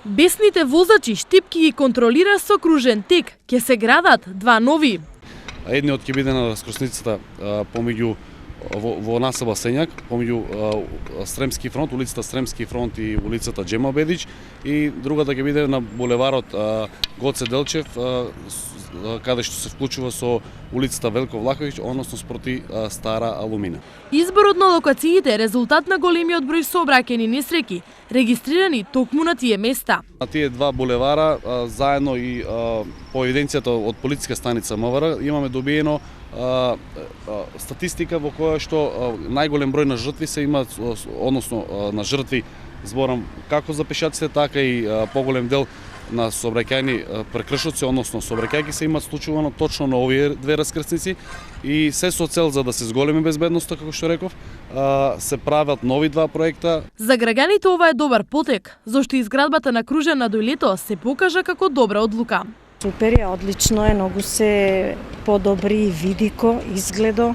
Бесните возачи Штипки ги контролира со кружен тек. Ке се градат два нови. Едниот ќе биде на раскрсницата помеѓу во насаба Сењак, помеѓу Сремски фронт, улицата Сремски фронт и улицата Джема Бедич, и другата ќе биде на булеварот Гоце Делчев, каде што се вклучува со улицата Велко Влаховиќ, односно спроти Стара Алумина. Изборот на локациите е резултат на големиот број сообраќајни несреќи, регистрирани токму на тие места. На тие два булевара, заедно и по евиденцијата од полициска станица МВР, имаме добиено статистика во која што најголем број на жртви се има, односно на жртви, зборам како за пешаците, така и поголем дел на сообраќајни прекршоци, односно сообраќајки се имаат случувано точно на овие две раскрсници, и се со цел за да се зголеми безбедноста, како што реков, се прават нови два проекта. За граѓаните ова е добар потек, зашто изградбата на кружен на дојлето се покажа како добра одлука. Супер е, одлично е, многу се подобри видико, изгледо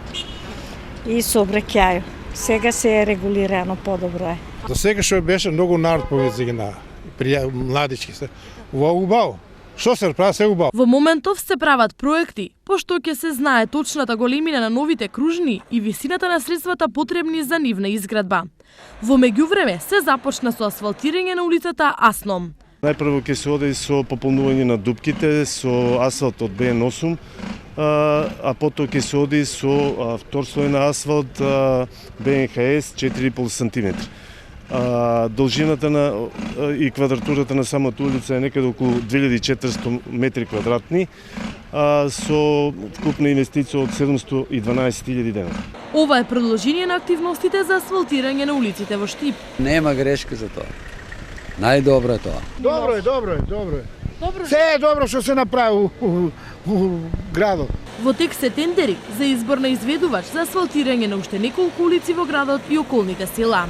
и сообраќај. Сега се е регулирано подобро е. За сега што беше многу народ повеќе на младички се. Ова убаво. Што се прави, се убаво. Во моментов се прават проекти, пошто ќе се знае точната големина на новите кружни и висината на средствата потребни за нивна изградба. Во меѓувреме се започна со асфалтирање на улицата Асном. Најпрво ќе се оди со пополнување на дупките со асфалт од БН8, а потоа ќе се оди со втор слој на асфалт БНХС 4,5 см. Должината и квадратурата на самата улица е некаде околу 2400 метри квадратни, со вкупна инвестиција од 712.000 денари. Ова е продолжение на активностите за асфалтирање на улиците во Штип. Нема грешка за тоа. Најдобро е тоа. Добро е. Се е добро што се направи у градот. Во тек се тендери за избор на изведувач за асфалтирање на уште неколку улици во градот и околните села.